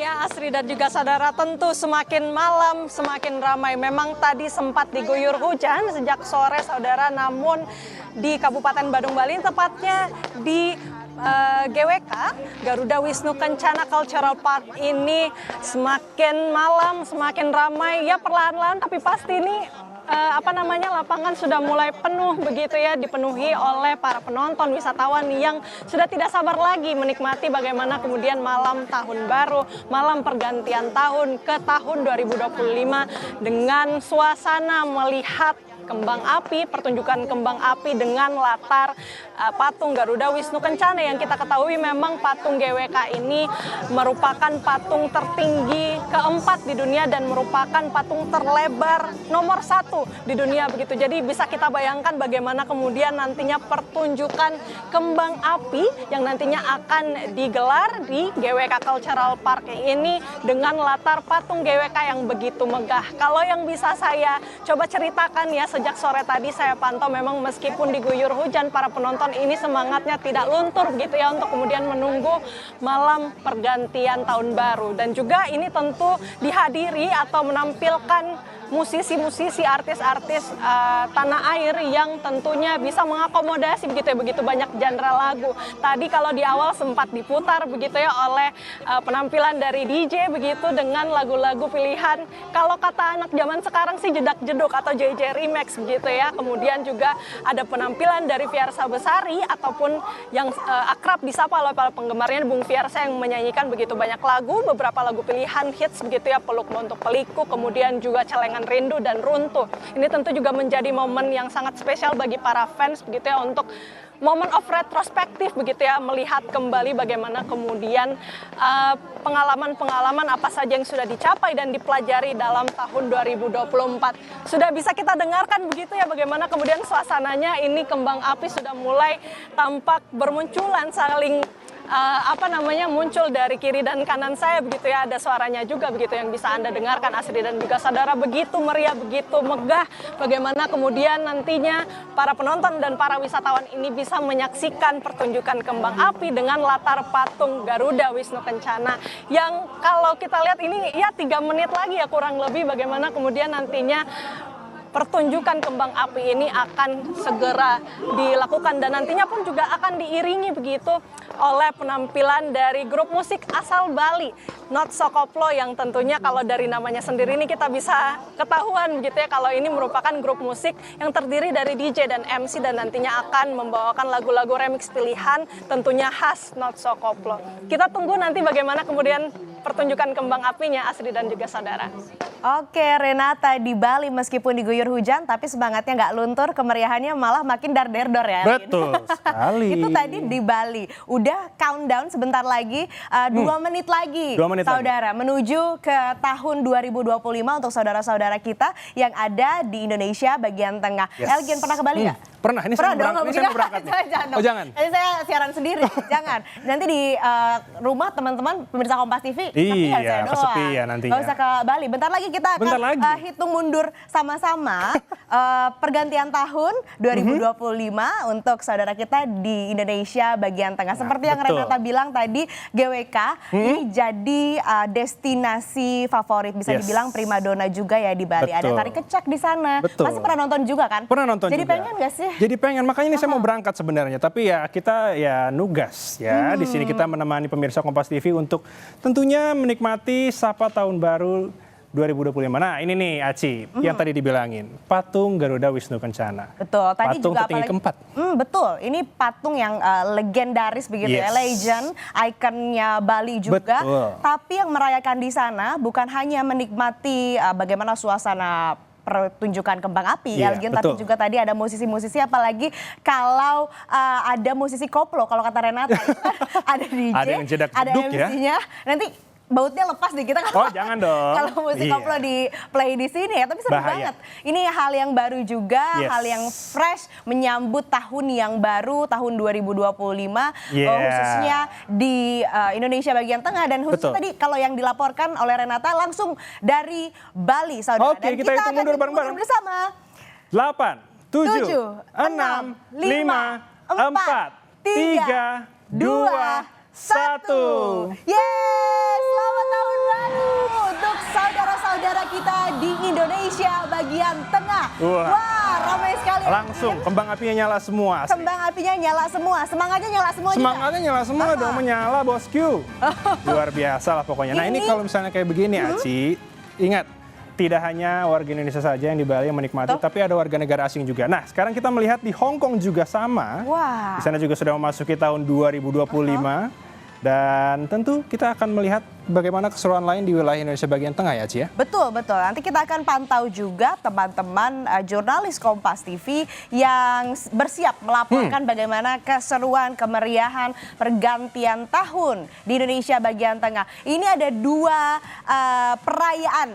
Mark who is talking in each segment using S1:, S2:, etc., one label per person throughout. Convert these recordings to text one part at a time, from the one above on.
S1: Ya, Asri dan juga saudara, tentu semakin malam semakin ramai. Memang tadi sempat diguyur hujan sejak sore saudara, namun di Kabupaten Badung Bali, tepatnya di GWK, Garuda Wisnu Kencana Cultural Park ini semakin malam semakin ramai. Ya perlahan-lahan tapi pasti ini lapangan sudah mulai penuh begitu ya, dipenuhi oleh para penonton wisatawan yang sudah tidak sabar lagi menikmati bagaimana kemudian malam tahun baru, malam pergantian tahun ke tahun 2025 dengan suasana melihat kembang api, pertunjukan kembang api dengan latar patung Garuda Wisnu Kencana. Yang kita ketahui memang patung GWK ini merupakan patung tertinggi keempat di dunia dan merupakan patung terlebar nomor 1 di dunia begitu. Jadi bisa kita bayangkan bagaimana kemudian nantinya pertunjukan kembang api yang nantinya akan digelar di GWK Cultural Park ini dengan latar patung GWK yang begitu megah. Kalau yang bisa saya coba ceritakan ya, sejak sore tadi saya pantau memang meskipun diguyur hujan, para penonton ini semangatnya tidak luntur begitu ya untuk kemudian menunggu malam pergantian tahun baru. Dan juga ini tentu dihadiri atau menampilkan musisi-musisi, artis-artis tanah air yang tentunya bisa mengakomodasi begitu banyak genre lagu. Tadi kalau di awal sempat diputar begitu ya oleh penampilan dari DJ begitu dengan lagu-lagu pilihan. Kalau kata anak zaman sekarang sih jedak-jeduk atau JJ Remix begitu ya. Kemudian juga ada penampilan dari Fiersa Besari ataupun yang akrab disapa oleh para penggemarnya Bung Fiersa yang menyanyikan begitu banyak lagu, beberapa lagu pilihan hits begitu ya, Peluk untuk Peliku, kemudian juga Celengan Rindu dan Runtuh. Ini tentu juga menjadi momen yang sangat spesial bagi para fans begitu ya, untuk momen of retrospektif begitu ya, melihat kembali bagaimana kemudian pengalaman-pengalaman apa saja yang sudah dicapai dan dipelajari dalam tahun 2024. Sudah bisa kita dengarkan begitu ya bagaimana kemudian suasananya, ini kembang api sudah mulai tampak bermunculan saling muncul dari kiri dan kanan saya begitu ya, ada suaranya juga begitu yang bisa Anda dengarkan Asri dan juga saudara. Begitu meriah, begitu megah bagaimana kemudian nantinya para penonton dan para wisatawan ini bisa menyaksikan pertunjukan kembang api dengan latar patung Garuda Wisnu Kencana yang kalau kita lihat ini ya 3 menit lagi ya kurang lebih bagaimana kemudian nantinya pertunjukan kembang api ini akan segera dilakukan dan nantinya pun juga akan diiringi begitu oleh penampilan dari grup musik asal Bali, Not So Koplo, yang tentunya kalau dari namanya sendiri ini kita bisa ketahuan begitu ya kalau ini merupakan grup musik yang terdiri dari DJ dan MC dan nantinya akan membawakan lagu-lagu remix pilihan tentunya khas Not So Koplo. Kita tunggu nanti bagaimana kemudian pertunjukan kembang apinya Asri dan juga saudara.
S2: Oke, Renata, di Bali meskipun diguyur hujan tapi semangatnya nggak luntur, kemeriahannya malah makin dar-der-dor ya.
S3: Betul sekali.
S2: Itu tadi di Bali. Udah countdown sebentar lagi, 2 menit lagi
S3: 2 menit
S2: saudara
S3: lagi.
S2: menuju ke tahun 2025 untuk saudara-saudara kita yang ada di Indonesia bagian tengah.
S3: Yes.
S2: Elgin pernah ke Bali nggak?
S3: Pernah, ini saya mau berangkat nih.
S2: Jangan.
S3: Oh jangan?
S2: Nanti saya siaran sendiri, jangan. Nanti di rumah teman-teman pemirsa Kompas TV,
S3: iya, kesepian nantinya.
S2: Nggak usah ke Bali. Bentar lagi kita akan hitung mundur sama-sama pergantian tahun 2025 untuk saudara kita di Indonesia bagian tengah. Seperti yang Renata bilang tadi, GWK ini jadi destinasi favorit, bisa dibilang primadona juga ya di Bali. Ada tari kecak di sana. Masih pernah nonton juga kan?
S3: Pernah nonton
S2: jadi
S3: juga.
S2: Pengen nggak sih?
S3: Jadi pengen, makanya ini saya mau berangkat sebenarnya. Tapi ya kita ya nugas ya. Di sini kita menemani pemirsa Kompas TV untuk tentunya menikmati sapa tahun baru 2025. Nah ini nih Aci, yang tadi dibilangin, patung Garuda Wisnu Kencana.
S2: Betul, tadi
S3: patung
S2: juga
S3: tertinggi keempat.
S2: Betul, ini patung yang legendaris begitu ya, legend, ikonnya Bali juga.
S3: Betul. Tapi
S2: yang merayakan di sana bukan hanya menikmati bagaimana suasana pertunjukan kembang api, Elgin, tapi juga tadi ada musisi-musisi, apalagi kalau ada musisi koplo, kalau kata Renata, ada DJ, ada MC-nya, nanti bautnya lepas nih kita
S3: Oh jangan dong.
S2: Kalau musik koplo di play di sini ya, tapi seru banget. Ini hal yang baru juga, hal yang fresh menyambut tahun yang baru, tahun 2025, khususnya di Indonesia bagian tengah dan khususnya tadi kalau yang dilaporkan oleh Renata langsung dari Bali, saudara.
S3: Oke, kita hitung mundur bareng-bareng
S2: bersama.
S3: 8, 7, 6, 5, 4, 3, 2, 1.
S2: Yes, selamat tahun bagian tengah. Wah, ramai sekali.
S3: Langsung kembang apinya nyala semua. Asri.
S2: Kembang apinya nyala semua, semangatnya nyala semua juga.
S3: Semangatnya nyala semua dong, menyala bosku. Luar biasa lah pokoknya. Nah ini kalau misalnya kayak begini Aci, ingat tidak hanya warga Indonesia saja yang di Bali yang menikmati, tapi ada warga negara asing juga. Nah sekarang kita melihat di Hong Kong juga sama.
S2: Wah.
S3: Di sana juga sudah memasuki tahun 2025. Dan tentu kita akan melihat bagaimana keseruan lain di wilayah Indonesia bagian tengah ya, Ci ya?
S2: Betul, betul. Nanti kita akan pantau juga teman-teman jurnalis Kompas TV yang bersiap melaporkan bagaimana keseruan, kemeriahan, pergantian tahun di Indonesia bagian tengah. Ini ada dua perayaan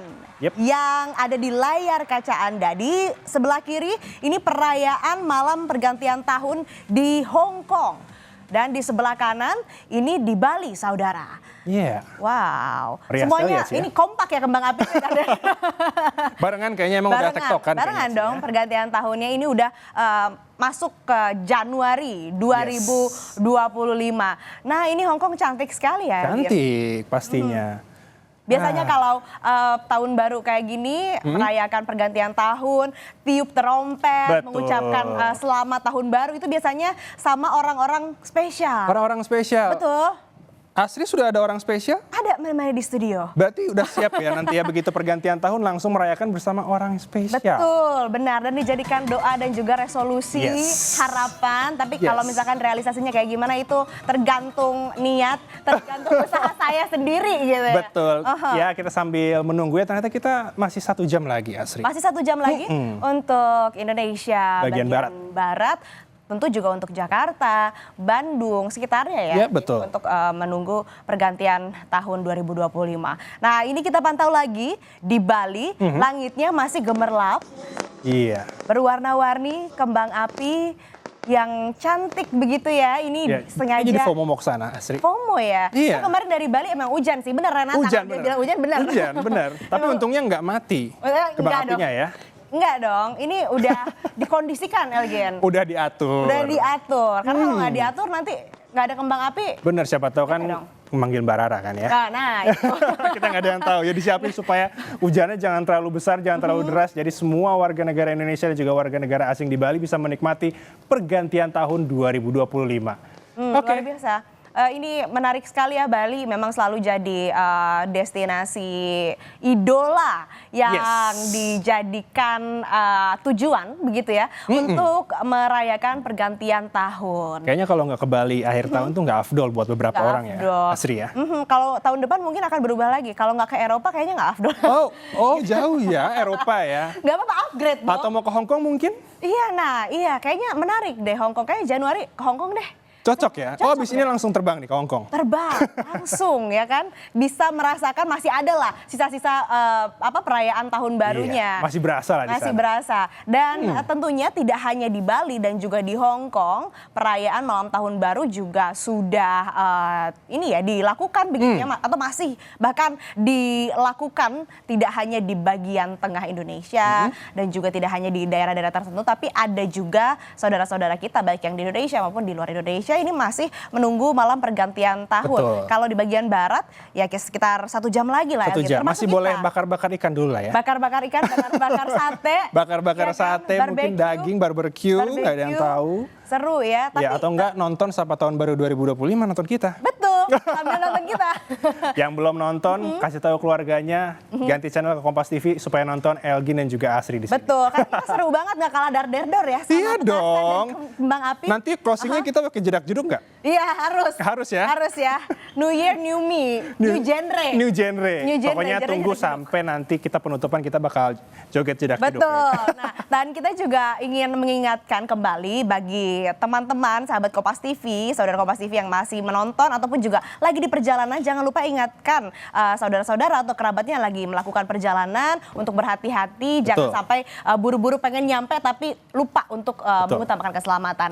S2: yang ada di layar kaca Anda. Di sebelah kiri ini perayaan malam pergantian tahun di Hong Kong. Dan di sebelah kanan ini di Bali, saudara.
S3: Iya.
S2: Wow.
S3: Meriah
S2: semuanya
S3: sekali ya,
S2: ini kompak ya kembang api.
S3: Barengan kayaknya emang udah tektokan.
S2: Barengan dong ya. Pergantian tahunnya ini udah masuk ke Januari 2025. Nah ini Hong Kong cantik sekali ya.
S3: Cantik pastinya.
S2: Biasanya kalau tahun baru kayak gini, merayakan pergantian tahun, tiup trompet, mengucapkan selamat tahun baru, itu biasanya sama orang-orang spesial.
S3: Orang-orang spesial.
S2: Betul.
S3: Asri sudah ada orang spesial?
S2: Ada memang di studio.
S3: Berarti udah siap ya nanti ya begitu pergantian tahun langsung merayakan bersama orang spesial.
S2: Betul, benar. Dan dijadikan doa dan juga resolusi, harapan. Tapi kalau misalkan realisasinya kayak gimana itu tergantung niat, tergantung usaha saya sendiri gitu ya.
S3: Betul. Ya kita sambil menunggu ya, ternyata kita masih 1 jam lagi Asri.
S2: Masih 1 jam lagi untuk Indonesia bagian barat. Tentu juga untuk Jakarta, Bandung, sekitarnya ya.
S3: Betul.
S2: Untuk menunggu pergantian tahun 2025. Nah ini kita pantau lagi di Bali, langitnya masih gemerlap.
S3: Iya.
S2: Berwarna-warni, kembang api yang cantik begitu ya. Ini sengaja.
S3: Jadi FOMO mau ke sana, Asri.
S2: FOMO ya?
S3: Iya.
S2: Nah, kemarin dari Bali emang hujan sih, bener Renata.
S3: Hujan,
S2: Dia bilang hujan bener.
S3: Hujan, bener. Tapi untungnya nggak mati kembang apinya ya.
S2: Enggak dong, ini udah dikondisikan Elgen.
S3: Udah diatur.
S2: Udah diatur, karena kalau nggak diatur nanti nggak ada kembang api.
S3: Bener, siapa tahu kan memanggil Mbak Rara kan ya.
S2: Nah itu.
S3: Kita nggak ada yang tahu, ya disiapin supaya hujannya jangan terlalu besar, jangan terlalu deras. Jadi semua warga negara Indonesia dan juga warga negara asing di Bali bisa menikmati pergantian tahun 2025.
S2: Luar biasa. Ini menarik sekali ya, Bali memang selalu jadi destinasi idola yang dijadikan tujuan begitu ya untuk merayakan pergantian tahun.
S3: Kayaknya kalau nggak ke Bali akhir tahun tuh nggak afdol buat beberapa orang ya, Asri ya.
S2: Kalau tahun depan mungkin akan berubah lagi. Kalau nggak ke Eropa kayaknya nggak afdol.
S3: Oh jauh ya Eropa ya.
S2: Nggak apa-apa, upgrade dong.
S3: Atau mau ke Hong Kong mungkin?
S2: Iya, kayaknya menarik deh Hong Kong. Kayaknya Januari ke Hong Kong deh.
S3: Cocok ya? Oh abis ini langsung terbang nih ke Hong Kong?
S2: Terbang, langsung ya kan. Bisa merasakan masih ada lah sisa-sisa perayaan tahun barunya.
S3: Iya, masih berasa lah di sana.
S2: Masih berasa. Dan tentunya tidak hanya di Bali dan juga di Hong Kong, perayaan malam tahun baru juga sudah dilakukan begitu ya, atau masih bahkan dilakukan tidak hanya di bagian tengah Indonesia dan juga tidak hanya di daerah-daerah tertentu, tapi ada juga saudara-saudara kita baik yang di Indonesia maupun di luar Indonesia ini masih menunggu malam pergantian tahun. Kalau di bagian barat ya sekitar 1 jam lagi lah.
S3: 1 jam. Masih boleh bakar-bakar ikan dulu lah ya.
S2: Bakar-bakar ikan, bakar-bakar sate.
S3: Bakar-bakar sate, mungkin daging, barbecue, nggak ada yang tahu.
S2: Seru ya.
S3: Ya atau enggak nonton Sapa Tahun Baru 2025 nonton kita.
S2: Betul, sambil nonton kita.
S3: Yang belum nonton kasih tahu keluarganya, ganti channel ke Kompas TV supaya nonton Elgin dan juga Asri di sini.
S2: Betul, kan kita seru banget nggak kalah dar-der ya.
S3: Iya dong.
S2: Kembang api.
S3: Nanti closingnya kita pakai jedak-jeduk nggak?
S2: Iya harus.
S3: Harus ya?
S2: Harus ya. New Year, new me, new genre.
S3: New genre. Pokoknya tunggu
S2: jedak-jeduk.
S3: sampai nanti kita penutupan kita bakal joget jedak-jeduk.
S2: Betul. Nah, dan kita juga ingin mengingatkan kembali bagi teman-teman sahabat Kompas TV, saudara Kompas TV yang masih menonton ataupun juga lagi di perjalanan, jangan lupa ingatkan saudara-saudara atau kerabatnya lagi melakukan perjalanan untuk berhati-hati, jangan sampai buru-buru pengen nyampe tapi lupa untuk mengutamakan keselamatan.